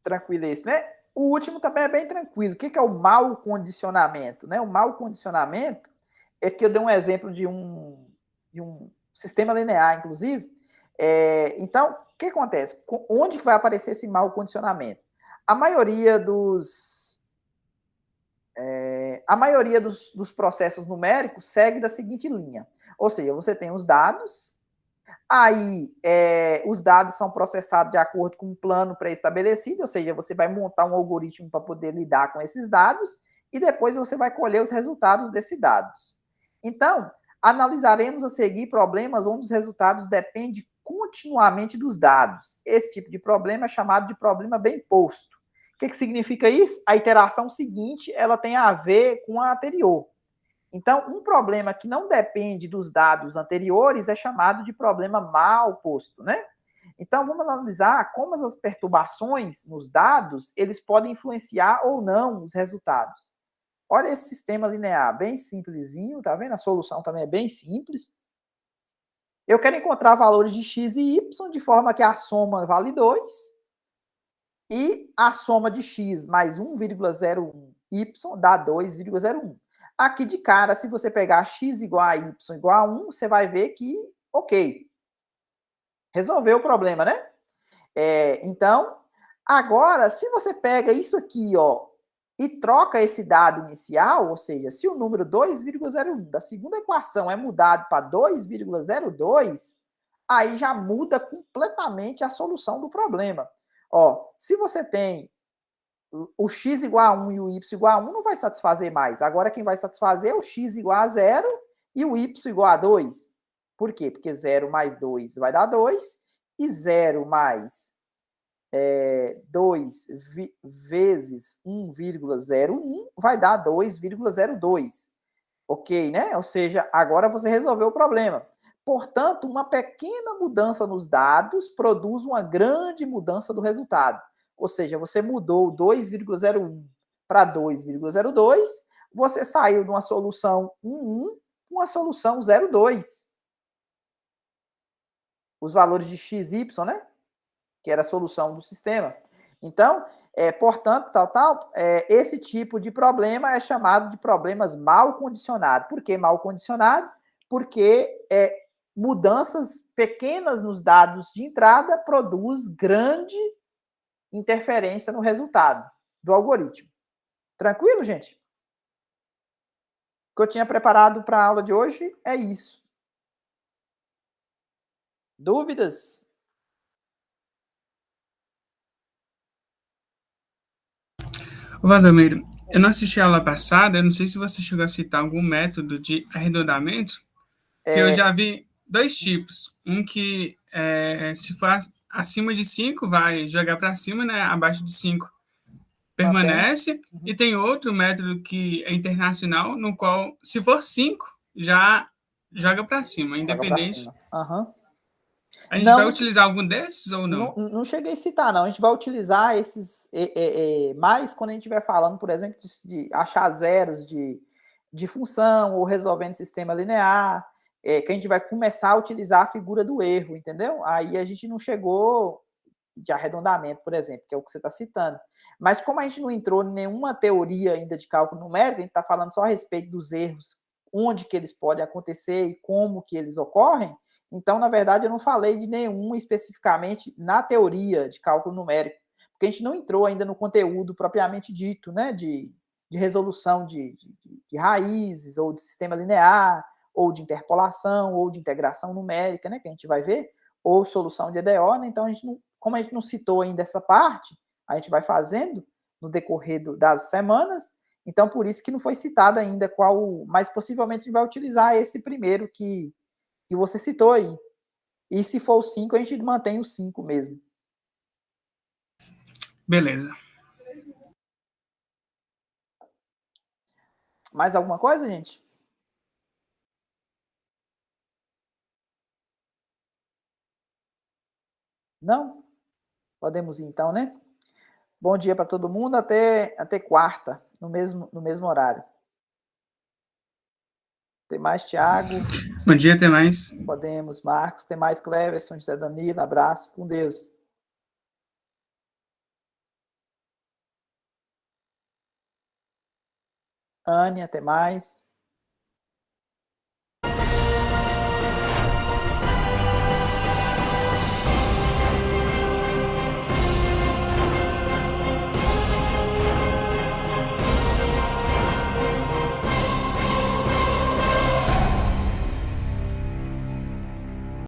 Tranquilo isso, né? O último também é bem tranquilo. O que é o mau condicionamento? Né? O mau condicionamento é que eu dei um exemplo de um sistema linear, inclusive. Então, o que acontece? Onde que vai aparecer esse mau condicionamento? A maioria dos processos numéricos segue da seguinte linha. Ou seja, você tem os dados, aí os dados são processados de acordo com um plano pré-estabelecido, ou seja, você vai montar um algoritmo para poder lidar com esses dados e depois você vai colher os resultados desses dados. Então, analisaremos a seguir problemas onde os resultados dependem continuamente dos dados. Esse tipo de problema é chamado de problema bem posto. O que significa isso? A iteração seguinte ela tem a ver com a anterior. Então, um problema que não depende dos dados anteriores é chamado de problema mal posto, né? Então, vamos analisar como as perturbações nos dados, eles podem influenciar ou não os resultados. Olha esse sistema linear, bem simplesinho, tá vendo? A solução também é bem simples. Eu quero encontrar valores de x e y de forma que a soma vale 2 e a soma de x mais 1,01y dá 2,01. Aqui de cara, se você pegar x igual a y igual a 1, você vai ver que, ok, resolveu o problema, né? Então, agora, se você pega isso aqui, ó, e troca esse dado inicial, ou seja, se o número 2,01 da segunda equação é mudado para 2,02, aí já muda completamente a solução do problema. Ó, se você tem o x igual a 1 e o y igual a 1, não vai satisfazer mais. Agora quem vai satisfazer é o x igual a 0 e o y igual a 2. Por quê? Porque 0 mais 2 vai dar 2 e 0 mais 2 vezes 1,01 vai dar 2,02. Ok, né? Ou seja, agora você resolveu o problema. Portanto, uma pequena mudança nos dados produz uma grande mudança do resultado. Ou seja, você mudou 2,01 para 2,02, você saiu de uma solução 1,1 para uma solução 0,2. Os valores de x, y, né? Que era a solução do sistema. Então, portanto, esse tipo de problema é chamado de problemas mal condicionados. Por que mal condicionado? Porque mudanças pequenas nos dados de entrada produz grande interferência no resultado do algoritmo. Tranquilo, gente? O que eu tinha preparado para a aula de hoje é isso. Dúvidas? Valdomiro, eu não assisti a aula passada, eu não sei se você chegou a citar algum método de arredondamento, que eu já vi dois tipos. Um que, se for acima de 5, vai jogar para cima, né? Abaixo de 5 Mantém. permanece. E tem outro método que é internacional, no qual, se for 5, já joga para cima, Joga para independente. cima. Uhum. A gente vai Não, utilizar algum desses ou não? não cheguei a citar, não. A gente vai utilizar esses mais quando a gente estiver falando, por exemplo, de achar zeros de função ou resolvendo sistema linear, que a gente vai começar a utilizar a figura do erro, entendeu? Aí a gente não chegou de arredondamento, por exemplo, que é o que você está citando. Mas como a gente não entrou em nenhuma teoria ainda de cálculo numérico, a gente está falando só a respeito dos erros, onde que eles podem acontecer e como que eles ocorrem, então, na verdade, eu não falei de nenhum especificamente na teoria de cálculo numérico, porque a gente não entrou ainda no conteúdo propriamente dito, né, de resolução de raízes, ou de sistema linear, ou de interpolação, ou de integração numérica, né, que a gente vai ver, ou solução de EDO, né, então a gente não, como a gente não citou ainda essa parte, a gente vai fazendo no decorrer das semanas, então por isso que não foi citado ainda qual, mas possivelmente a gente vai utilizar esse primeiro que você citou aí. E se for o 5, a gente mantém o 5 mesmo. Beleza. Mais alguma coisa, gente? Não? Podemos ir então, né? Bom dia para todo mundo, até quarta, no mesmo horário. Tem mais, Thiago? Bom dia, até mais. Podemos, Marcos. Tem mais, Cleverson, José Danilo. Abraço, com Deus. Anne, até mais.